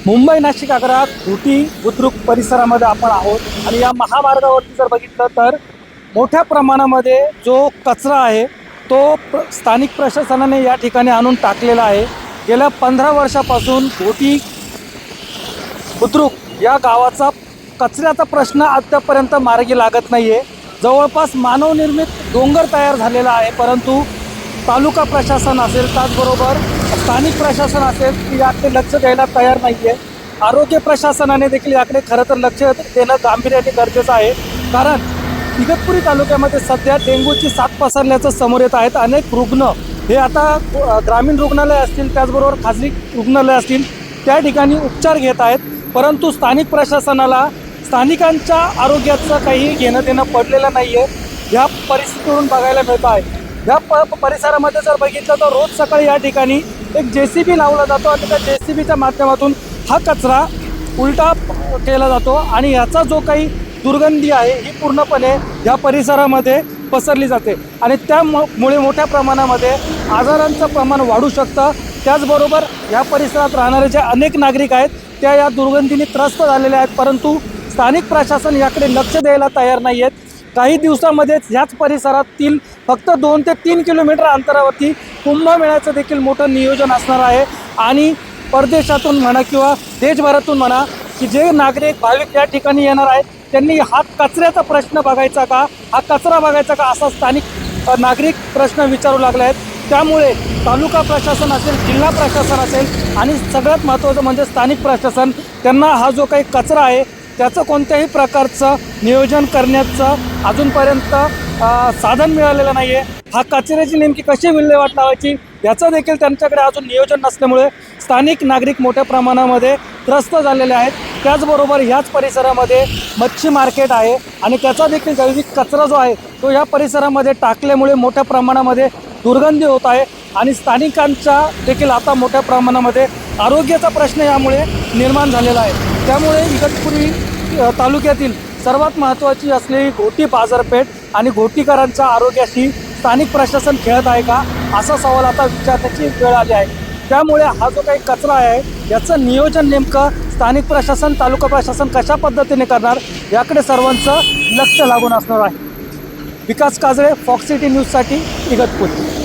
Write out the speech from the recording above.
मुंबई नाशिक आग्रा घोटी बुद्रुक परिसरामध्ये आपण आहोत आणि या महामार्गावरती जर बघितलं तर मोठ्या प्रमाणामध्ये जो कचरा आहे तो स्थानिक प्रशासनाने या ठिकाणी आणून टाकलेला आहे। गेल्या 15 वर्षापासून घोटी बुद्रुक या गावाचा कचऱ्याचा प्रश्न अद्यापर्यंत मार्गी लागत नाही आहे। जवळपास मानवनिर्मित डोंगर तयार झालेला आहे, परंतु तालुका प्रशासन असेल त्याचबरोबर स्थानिक प्रशासन असेल की याकडे लक्ष द्यायला तयार नाही आहे। आरोग्य प्रशासनाने देखील याकडे खरं तर लक्ष देणं गांभीर्याने गरजेचं आहे, कारण इगतपुरी तालुक्यामध्ये सध्या डेंग्यूची साथ पसरल्याचं समोर येत आहेत। अनेक रुग्ण हे आता ग्रामीण रुग्णालय असतील त्याचबरोबर खाजगी रुग्णालय असतील त्या ठिकाणी उपचार घेत आहेत, परंतु स्थानिक प्रशासनाला स्थानिकांच्या आरोग्याचं काही घेणं देणं पडलेलं नाही आहे। या परिस्थितीवरून बघायला मिळत आहे। या परिसरामध्ये जर बघितलं तर रोज सकाळी या ठिकाणी एक JCB लावला जातो आणि त्या JCBच्या माध्यमातून हा कचरा उलटा केला जातो आणि याचा जो काही दुर्गंधी आहे ही पूर्णपणे या परिसरामध्ये पसरली जाते आणि त्यामुळे मोठ्या प्रमाणामध्ये आजारांचं प्रमाण वाढू शकतं। त्याचबरोबर या परिसरात राहणारे जे अनेक नागरिक आहेत त्या या दुर्गंधीने त्रस्त झालेले आहेत, परंतु स्थानिक प्रशासन याकडे लक्ष द्यायला तयार नाही आहेत। काही दिवसामध्येच ह्याच परिसरातील फक्त 2 ते 3 किलोमीटर अंतरावरती कुंभमेळ्याचं देखील मोठं नियोजन असणार आहे आणि परदेशातून म्हणा किंवा देशभरातून म्हणा की जे नागरिक भाविक या ठिकाणी येणार आहेत त्यांनी हा कचऱ्याचा प्रश्न बघायचा का, हा कचरा बघायचा का असा स्थानिक नागरिक प्रश्न विचारू लागले आहेत। त्यामुळे तालुका प्रशासन असेल, जिल्हा प्रशासन असेल आणि सगळ्यात महत्त्वाचं म्हणजे स्थानिक प्रशासन त्यांना हा जो काही कचरा आहे त्याचं कोणत्याही प्रकारचं नियोजन करण्याचं अजूनपर्यंत साधन मिळालेलं नाही आहे। हा कचऱ्याची नेमकी कशी विल्हेवाट लावायची याचं देखील त्यांच्याकडे अजून नियोजन नसल्यामुळे स्थानिक नागरिक मोठ्या प्रमाणामध्ये त्रस्त झालेले आहेत। त्याचबरोबर ह्याच परिसरामध्ये मच्छी मार्केट आहे आणि त्याचा देखील जैविक कचरा जो आहे तो या परिसरामध्ये टाकल्यामुळे मोठ्या प्रमाणामध्ये दुर्गंधी होत आहे आणि स्थानिकांच्या देखील आता मोठ्या प्रमाणामध्ये आरोग्याचा प्रश्न यामुळे निर्माण झालेला आहे। त्यामुळे इगतपुरी तालुक्यातील सर्वात महत्त्वाची असलेली घोटी बाजारपेठ आणि घोटीकरांच्या आरोग्याशी स्थानिक प्रशासन खेळत आहे का असा सवाल आता विचारण्याची वेळ आली आहे। त्यामुळे हा जो काही कचरा आहे याचं नियोजन नेमकं स्थानिक प्रशासन, तालुका प्रशासन कशा पद्धतीने करणार याकडे सर्वांचं लक्ष लागून असणार आहे। विकास काजळे, फॉक्स सिटी न्यूजसाठी इगतपुरी।